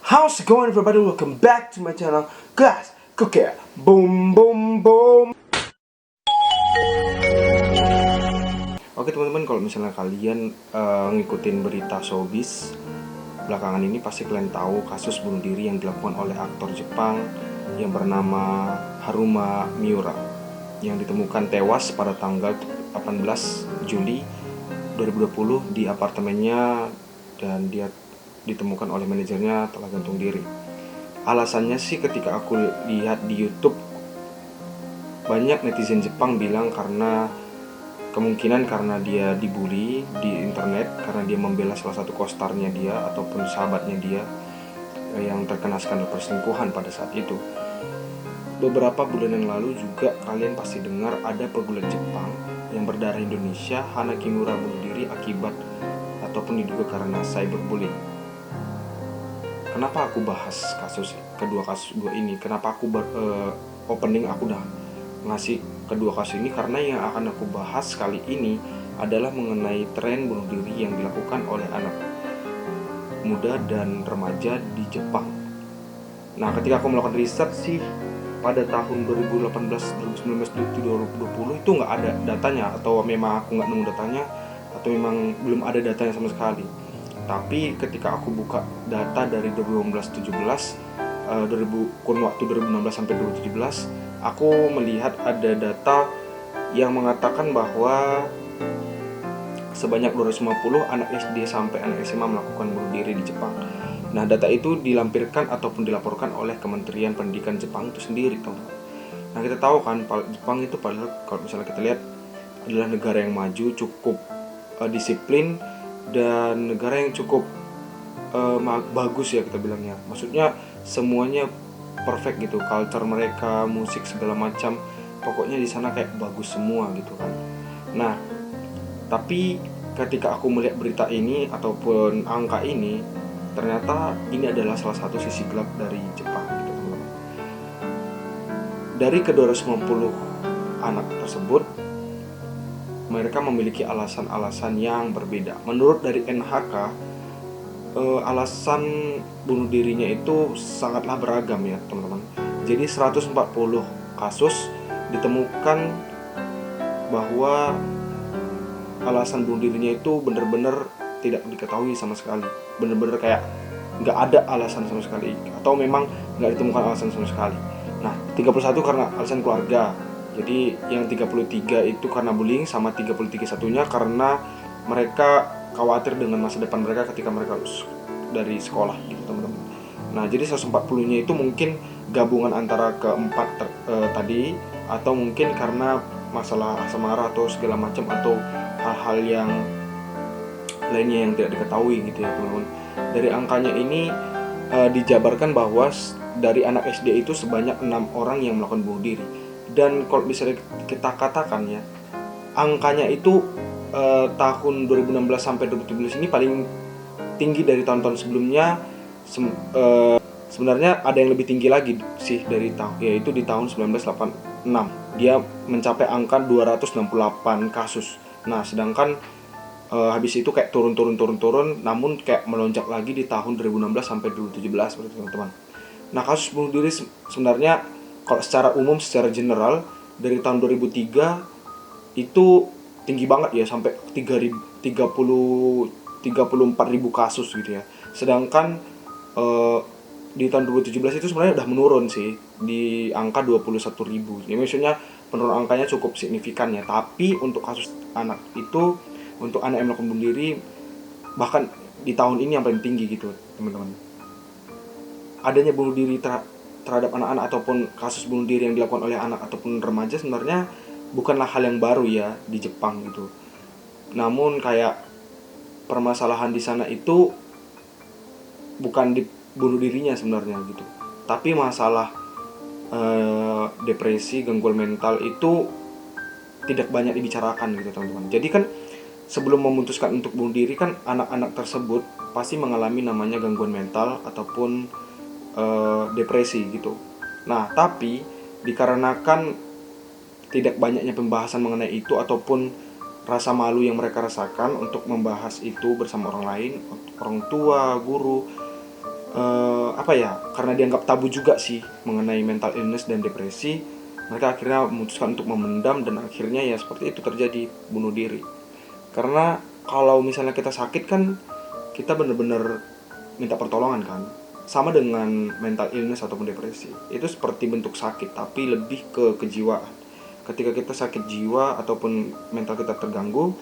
How's it going, everybody? Welcome back to my channel, guys. Cookie, boom, boom, boom. Oke teman-teman, kalau misalnya kalian ngikutin berita showbiz belakangan ini, pasti kalian tahu kasus bunuh diri yang dilakukan oleh aktor Jepang yang bernama Haruma Miura, yang ditemukan tewas pada tanggal 18 Juli 2020 di apartemennya, dan dia ditemukan oleh manajernya telah gantung diri. Alasannya sih, ketika aku lihat di YouTube, banyak netizen Jepang bilang kemungkinan karena dia dibully di internet, karena dia membela salah satu co-starnya dia ataupun sahabatnya dia yang terkena skandal perselingkuhan pada saat itu. Beberapa bulan yang lalu juga kalian pasti dengar ada pegulat Jepang yang berdarah Indonesia, Hana Kimura, bunuh diri akibat ataupun diduga karena cyberbullying. Kenapa aku bahas kedua kasus gue ini? Kenapa aku opening aku udah ngasih kedua kasus ini? Karena yang akan aku bahas kali ini adalah mengenai tren bunuh diri yang dilakukan oleh anak muda dan remaja di Jepang. Nah, ketika aku melakukan riset sih, pada tahun 2018, 2019, 2020 itu nggak ada datanya, atau memang aku nggak nemu datanya, atau memang belum ada datanya sama sekali. Tapi ketika aku buka data dari 2016-17, kurun waktu 2016 sampai 2017, aku melihat ada data yang mengatakan bahwa sebanyak 250 anak SD sampai anak SMA melakukan bunuh diri di Jepang. Nah, data itu dilampirkan ataupun dilaporkan oleh Kementerian Pendidikan Jepang itu sendiri, teman-teman. Nah, kita tahu kan, Jepang itu padahal kalau misalnya kita lihat adalah negara yang maju, cukup disiplin, dan negara yang cukup bagus ya kita bilangnya. Maksudnya semuanya perfect gitu, culture mereka, musik segala macam, pokoknya di sana kayak bagus semua gitu kan. Nah, tapi ketika aku melihat berita ini ataupun angka ini, ternyata ini adalah salah satu sisi gelap dari Jepang gitu, teman-teman. Dari ke-250 anak tersebut, mereka memiliki alasan-alasan yang berbeda. Menurut dari NHK, alasan bunuh dirinya itu sangatlah beragam ya, teman-teman. Jadi 140 kasus ditemukan bahwa alasan bunuh dirinya itu benar-benar tidak diketahui sama sekali. Benar-benar kayak nggak ada alasan sama sekali, atau memang nggak ditemukan alasan sama sekali. Nah, 31 karena alasan keluarga. Jadi yang 33 itu karena bullying, sama 33 satunya karena mereka khawatir dengan masa depan mereka ketika mereka lulus dari sekolah gitu, teman-teman. Nah, jadi 140-nya itu mungkin gabungan antara keempat tadi, atau mungkin karena masalah asam marah atau segala macam, atau hal-hal yang lainnya yang tidak diketahui gitu ya, teman-teman. Dari angkanya ini dijabarkan bahwa dari anak SD itu sebanyak 6 orang yang melakukan bunuh diri. Dan kalau bisa kita katakan ya, angkanya itu tahun 2016 sampai 2017 ini paling tinggi dari tahun-tahun sebelumnya. Sebenarnya ada yang lebih tinggi lagi sih dari yaitu di tahun 1986. Dia mencapai angka 268 kasus. Nah, sedangkan habis itu kayak turun, namun kayak melonjak lagi di tahun 2016 sampai 2017, teman-teman. Nah, kasus bunuh diri sebenarnya kalau secara umum, secara general, dari tahun 2003 itu tinggi banget ya, sampai 34.000 kasus gitu ya. Sedangkan di tahun 2017 itu sebenarnya udah menurun sih di angka 21.000. Ya, maksudnya penurunan angkanya cukup signifikan ya. Tapi untuk kasus anak itu, untuk anak yang melakukan bunuh diri, bahkan di tahun ini yang paling tinggi gitu, teman-teman. Adanya bunuh diri terhadap anak-anak ataupun kasus bunuh diri yang dilakukan oleh anak ataupun remaja sebenarnya bukanlah hal yang baru ya di Jepang gitu. Namun kayak permasalahan di sana itu bukan di bunuh dirinya sebenarnya gitu, tapi masalah depresi, gangguan mental itu tidak banyak dibicarakan gitu, teman-teman. Jadi kan sebelum memutuskan untuk bunuh diri kan, anak-anak tersebut pasti mengalami namanya gangguan mental ataupun depresi gitu. Nah, tapi dikarenakan tidak banyaknya pembahasan mengenai itu, ataupun rasa malu yang mereka rasakan untuk membahas itu bersama orang lain, orang tua, guru, apa ya, karena dianggap tabu juga sih mengenai mental illness dan depresi, mereka akhirnya memutuskan untuk memendam, dan akhirnya ya seperti itu terjadi, bunuh diri. Karena kalau misalnya kita sakit kan kita bener-bener minta pertolongan kan. Sama dengan mental illness ataupun depresi, itu seperti bentuk sakit tapi lebih ke kejiwaan. Ketika kita sakit jiwa ataupun mental kita terganggu,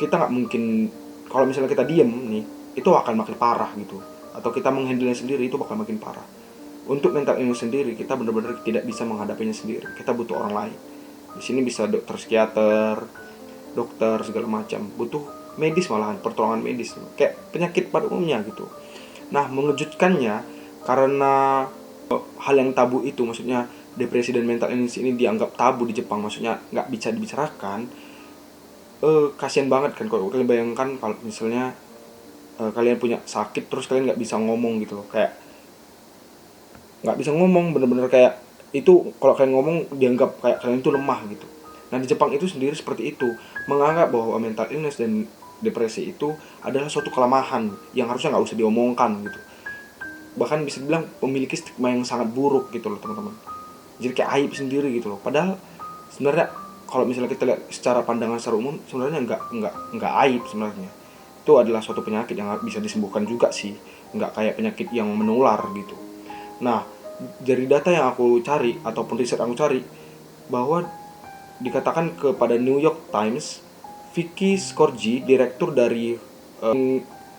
kita nggak mungkin, kalau misalnya kita diem nih, itu akan makin parah gitu, atau kita menghandle sendiri itu bakal makin parah. Untuk mental illness sendiri, kita benar-benar tidak bisa menghadapinya sendiri, kita butuh orang lain. Di sini bisa dokter psikiater, dokter segala macam, butuh medis, malahan pertolongan medis kayak penyakit pada umumnya gitu. Nah, mengejutkannya karena hal yang tabu itu, maksudnya depresi dan mental illness ini dianggap tabu di Jepang, maksudnya nggak bisa dibicarakan. Kasian banget kan kalau kalian bayangkan kalau misalnya kalian punya sakit terus kalian nggak bisa ngomong gitu loh, kayak nggak bisa ngomong, bener-bener kayak itu kalau kalian ngomong dianggap kayak kalian itu lemah gitu. Nah, di Jepang itu sendiri seperti itu, menganggap bahwa mental illness dan depresi itu adalah suatu kelemahan yang harusnya nggak usah diomongkan gitu. Bahkan bisa dibilang memiliki stigma yang sangat buruk gitu loh teman-teman. Jadi kayak aib sendiri gitu loh. Padahal sebenarnya kalau misalnya kita lihat secara pandangan secara umum, sebenarnya nggak aib sebenarnya. Itu adalah suatu penyakit yang bisa disembuhkan juga sih, nggak kayak penyakit yang menular gitu. Nah, dari data yang aku cari ataupun riset aku cari, bahwa dikatakan kepada New York Times, Vicky Scorgi, direktur dari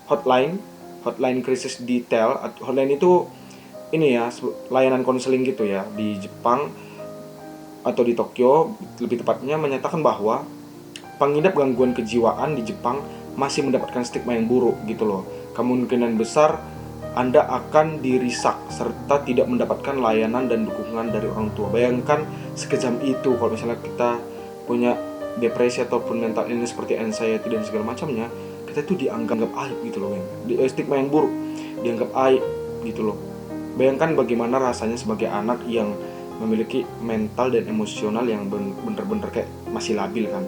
Hotline Crisis Detail. Hotline itu ini ya, layanan konseling gitu ya di Jepang atau di Tokyo lebih tepatnya, menyatakan bahwa pengidap gangguan kejiwaan di Jepang masih mendapatkan stigma yang buruk gitu loh. Kemungkinan besar Anda akan dirisak serta tidak mendapatkan layanan dan dukungan dari orang tua. Bayangkan sekejam itu kalau misalnya kita punya depresi ataupun mental illness seperti anxiety dan segala macamnya, kita tuh dianggap aib gitu loh, stigma yang buruk, dianggap aib gitu loh. Bayangkan bagaimana rasanya sebagai anak yang memiliki mental dan emosional yang bener-bener kayak masih labil kan,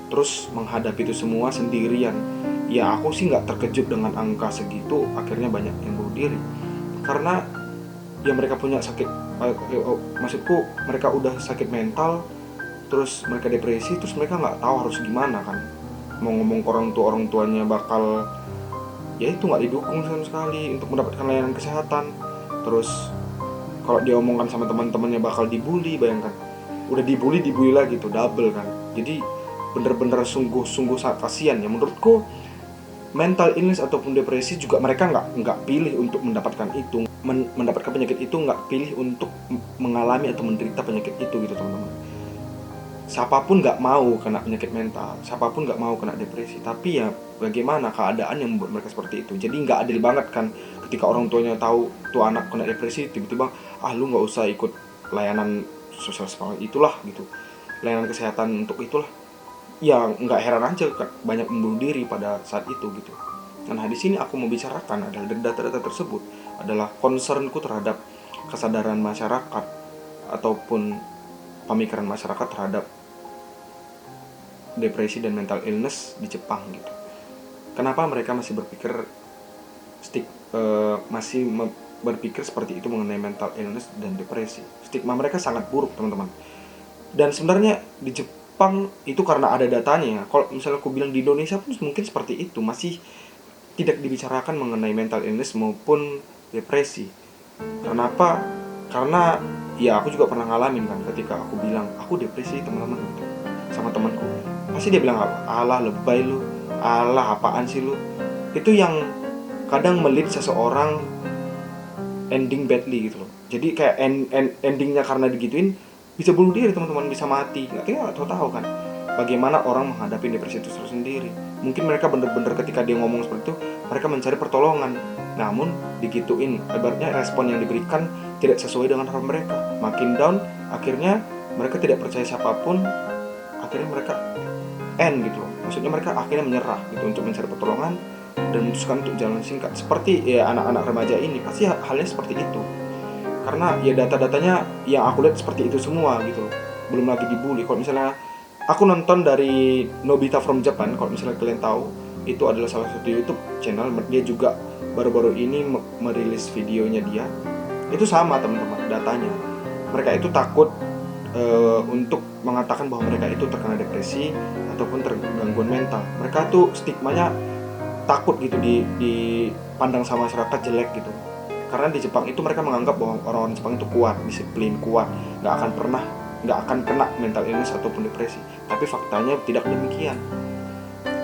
terus menghadapi itu semua sendirian. Ya aku sih nggak terkejut dengan angka segitu, akhirnya banyak yang bunuh diri karena ya mereka punya sakit, maksudku mereka udah sakit mental, terus mereka depresi, terus mereka nggak tahu harus gimana kan. Mau ngomong ke orang tuanya bakal ya itu nggak didukung sama sekali untuk mendapatkan layanan kesehatan. Terus kalau dia omongkan sama teman-temannya bakal dibully. Bayangkan udah dibully lagi tuh, double kan. Jadi bener-bener sungguh sangat kasihan ya menurutku. Mental illness ataupun depresi juga mereka nggak pilih untuk mendapatkan itu, mendapatkan penyakit itu, nggak pilih untuk mengalami atau menderita penyakit itu gitu teman-teman. Siapapun nggak mau kena penyakit mental, siapapun nggak mau kena depresi, tapi ya bagaimana keadaan yang membuat mereka seperti itu. Jadi nggak adil banget kan ketika orang tuanya tahu tuh anak kena depresi, tiba-tiba lu nggak usah ikut layanan sosial itulah gitu, layanan kesehatan untuk itulah. Ya nggak heran aja kan banyak membunuh diri pada saat itu gitu. Nah, di sini aku mau bicarakan adalah dari data-data tersebut adalah concernku terhadap kesadaran masyarakat ataupun pemikiran masyarakat terhadap depresi dan mental illness di Jepang gitu. Kenapa mereka masih berpikir berpikir seperti itu mengenai mental illness dan depresi? Stigma mereka sangat buruk teman-teman. Dan sebenarnya di Jepang itu karena ada datanya. Kalau misalnya aku bilang di Indonesia pun mungkin seperti itu, masih tidak dibicarakan mengenai mental illness maupun depresi. Kenapa? Karena ya aku juga pernah ngalamin kan, ketika aku bilang aku depresi teman-teman gitu sama temanku, pasti dia bilang alah lebay lu, alah apaan sih lu. Itu yang kadang melit seseorang ending badly gitu loh. Jadi kayak endingnya karena digituin bisa bunuh diri teman-teman, bisa mati. Nggak tahu kan bagaimana orang menghadapi depresi itu sendiri. Mungkin mereka bener-bener ketika dia ngomong seperti itu mereka mencari pertolongan, namun digituin, ibaratnya respon yang diberikan tidak sesuai dengan harapan mereka. Makin down, akhirnya mereka tidak percaya siapapun, akhirnya mereka end gitu loh. Maksudnya mereka akhirnya menyerah gitu untuk mencari pertolongan dan memutuskan untuk jalan singkat. Seperti ya anak-anak remaja ini pasti halnya seperti itu. Karena ya data-datanya yang aku lihat seperti itu semua gitu loh. Belum lagi dibully. Kalau misalnya aku nonton dari Nobita from Japan, kalau misalnya kalian tahu, itu adalah salah satu YouTube channel. Dia juga baru-baru ini merilis videonya dia, itu sama teman-teman datanya. Mereka itu takut untuk mengatakan bahwa mereka itu terkena depresi ataupun tergangguan mental. Mereka tuh stigmanya takut gitu dipandang sama masyarakat jelek gitu. Karena di Jepang itu mereka menganggap bahwa orang-orang Jepang itu kuat, disiplin, kuat, nggak akan kena mental illness ataupun depresi. Tapi faktanya tidak demikian.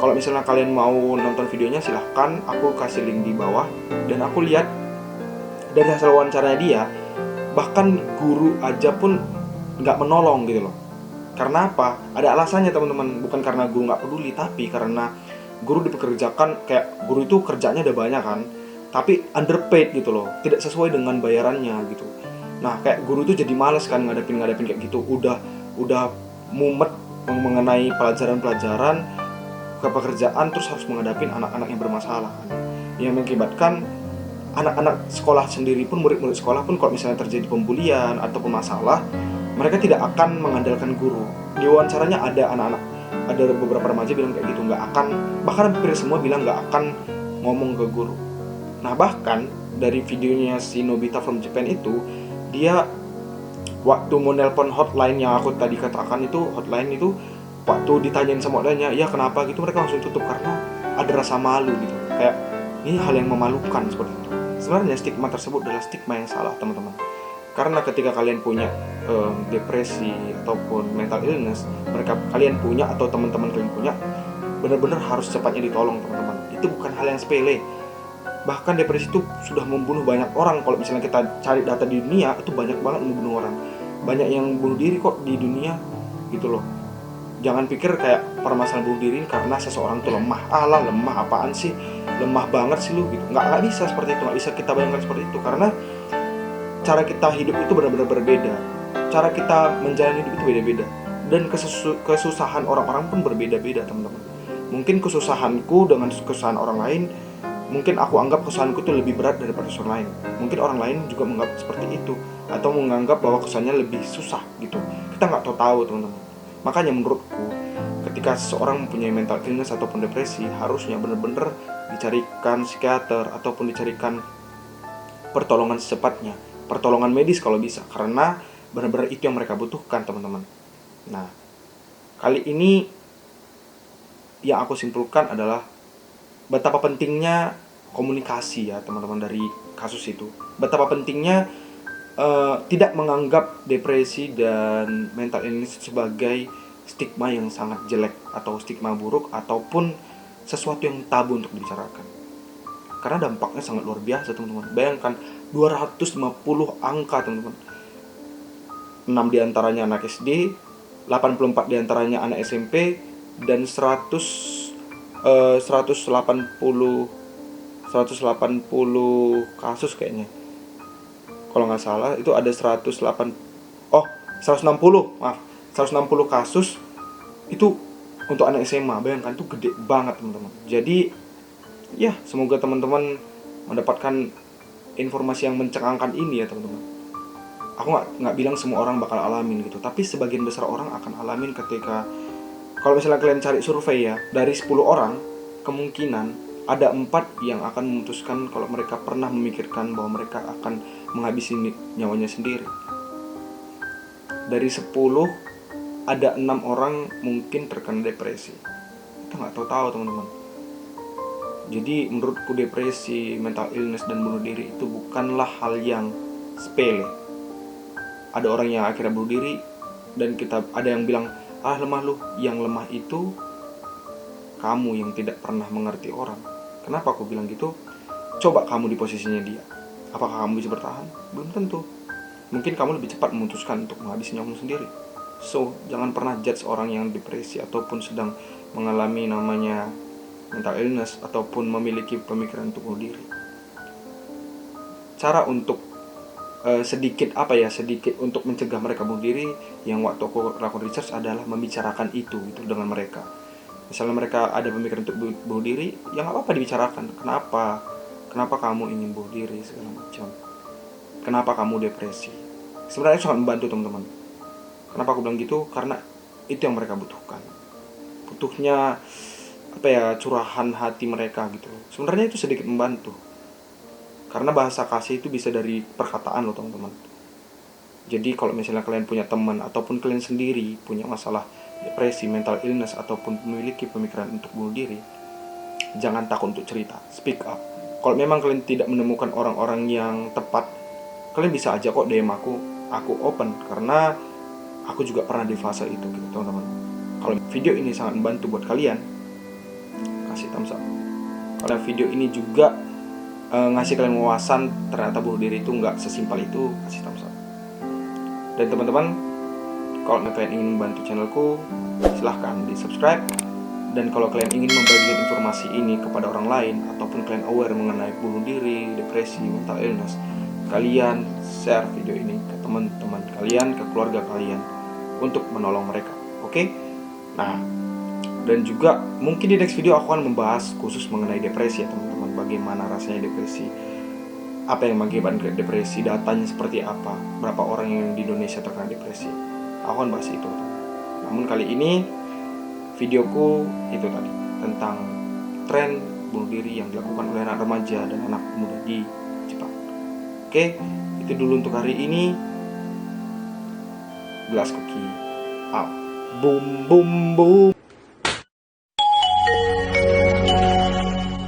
Kalau misalnya kalian mau nonton videonya, silahkan, aku kasih link di bawah. Dan aku lihat dari hasil wawancaranya dia, bahkan guru aja pun nggak menolong gitu loh. Karena apa? Ada alasannya teman-teman. Bukan karena guru nggak peduli, tapi karena guru dipekerjakan, kayak guru itu kerjanya udah banyak kan, tapi underpaid gitu loh, tidak sesuai dengan bayarannya gitu. Nah kayak guru itu jadi males kan ngadepin kayak gitu. Udah mumet mengenai pelajaran ke pekerjaan, terus harus menghadapin anak-anak yang bermasalah kan, yang mengakibatkan anak-anak sekolah sendiri pun, murid-murid sekolah pun, kalau misalnya terjadi pembulian ataupun masalah, mereka tidak akan mengandalkan guru. Di wawancaranya ada beberapa remaja bilang kayak gitu, nggak akan, bahkan hampir semua bilang nggak akan ngomong ke guru. Nah bahkan dari videonya si Nobita from Japan itu, dia waktu mau nelpon hotline yang aku tadi katakan itu, hotline itu, waktu ditanyain sama hotline-nya, ya kenapa gitu, mereka langsung tutup karena ada rasa malu gitu. Kayak ini hal yang memalukan seperti itu. Sebenarnya stigma tersebut adalah stigma yang salah teman-teman. Karena ketika kalian punya depresi ataupun mental illness, kalian punya atau teman-teman kalian punya, benar-benar harus cepatnya ditolong teman-teman. Itu bukan hal yang sepele. Bahkan depresi itu sudah membunuh banyak orang. Kalau misalnya kita cari data di dunia, itu banyak banget membunuh orang. Banyak yang bunuh diri kok di dunia gitu loh. Jangan pikir kayak permasalahan bunuh diri karena seseorang itu lemah. Alah, lemah apaan sih? Lemah banget sih lu gitu. Nggak bisa seperti itu. Nggak bisa kita bayangkan seperti itu. Karena cara kita hidup itu benar-benar berbeda. Cara kita menjalani hidup itu beda-beda. Dan kesusahan orang-orang pun berbeda-beda teman-teman. Mungkin kesusahanku dengan kesusahan orang lain, mungkin aku anggap kesusahanku itu lebih berat daripada kesusahan lain. Mungkin orang lain juga menganggap seperti itu, atau menganggap bahwa kesusahannya lebih susah gitu. Kita nggak tahu teman-teman. Makanya menurutku, ketika seseorang mempunyai mental illness ataupun depresi, harusnya benar-benar dicarikan psikiater ataupun dicarikan pertolongan secepatnya, pertolongan medis kalau bisa, karena benar-benar itu yang mereka butuhkan teman-teman. Nah, kali ini yang aku simpulkan adalah betapa pentingnya komunikasi ya teman-teman dari kasus itu. Betapa pentingnya tidak menganggap depresi dan mental illness sebagai stigma yang sangat jelek atau stigma buruk ataupun sesuatu yang tabu untuk dibicarakan. Karena dampaknya sangat luar biasa teman-teman. Bayangkan 250 angka teman-teman. 6 diantaranya anak SD, 84 diantaranya anak SMP, dan 180 kasus kayaknya. Kalau nggak salah itu ada 160 kasus itu untuk anak SMA. Bayangkan itu gede banget teman-teman. Jadi ya semoga teman-teman mendapatkan informasi yang mencengangkan ini ya teman-teman. Aku nggak bilang semua orang bakal alamin gitu, tapi sebagian besar orang akan alamin ketika, kalau misalnya kalian cari survei ya, dari 10 orang kemungkinan ada 4 yang akan memutuskan kalau mereka pernah memikirkan bahwa mereka akan menghabisi nyawanya sendiri. Dari 10 ada 6 orang mungkin terkena depresi. Kita nggak tahu teman-teman. Jadi menurutku depresi, mental illness dan bunuh diri itu bukanlah hal yang sepele. Ada orang yang akhirnya bunuh diri dan ada yang bilang, lemah lu. Yang lemah itu kamu yang tidak pernah mengerti orang. Kenapa aku bilang gitu? Coba kamu di posisinya dia. Apakah kamu bisa bertahan? Belum tentu. Mungkin kamu lebih cepat memutuskan untuk menghabisi nyawamu sendiri. So, jangan pernah judge orang yang depresi ataupun sedang mengalami namanya mental illness ataupun memiliki pemikiran untuk bunuh diri. Cara untuk sedikit untuk mencegah mereka bunuh diri, yang waktu aku lakukan research adalah membicarakan itu dengan mereka. Misalnya mereka ada pemikiran untuk bunuh diri, ya nggak apa-apa dibicarakan. Kenapa kamu ingin bunuh diri segala macam? Kenapa kamu depresi? Sebenarnya sangat membantu teman-teman. Kenapa aku bilang gitu? Karena itu yang mereka butuhkan. Butuhnya curahan hati mereka gitu. Sebenarnya itu sedikit membantu. Karena bahasa kasih itu bisa dari perkataan loh teman-teman. Jadi kalau misalnya kalian punya teman ataupun kalian sendiri punya masalah depresi, mental illness, ataupun memiliki pemikiran untuk bunuh diri, jangan takut untuk cerita, speak up. Kalau memang kalian tidak menemukan orang-orang yang tepat, kalian bisa aja kok DM aku open, karena aku juga pernah di fase itu gitu teman-teman. Kalau video ini sangat membantu buat kalian, kasih thumbs up. Kalau video ini juga ngasih kalian wawasan ternyata bunuh diri itu nggak sesimpel itu, kasih thumbs up. Dan teman-teman, kalau kalian ingin membantu channelku, silahkan di subscribe. Dan kalau kalian ingin membagikan informasi ini kepada orang lain, ataupun kalian aware mengenai bunuh diri, depresi, mental illness, kalian share video ini ke teman-teman kalian, ke keluarga kalian, untuk menolong mereka. Oke? Nah, dan juga mungkin di next video aku akan membahas khusus mengenai depresi ya teman-teman. Bagaimana rasanya depresi, apa yang mengakibatkan depresi, datanya seperti apa, berapa orang yang di Indonesia terkena depresi. Aku akan bahas itu. Namun kali ini videoku itu tadi tentang tren bunuh diri yang dilakukan oleh anak remaja dan anak muda di Jepang. Oke, itu dulu untuk hari ini. Gelas koki out. Boom boom boom.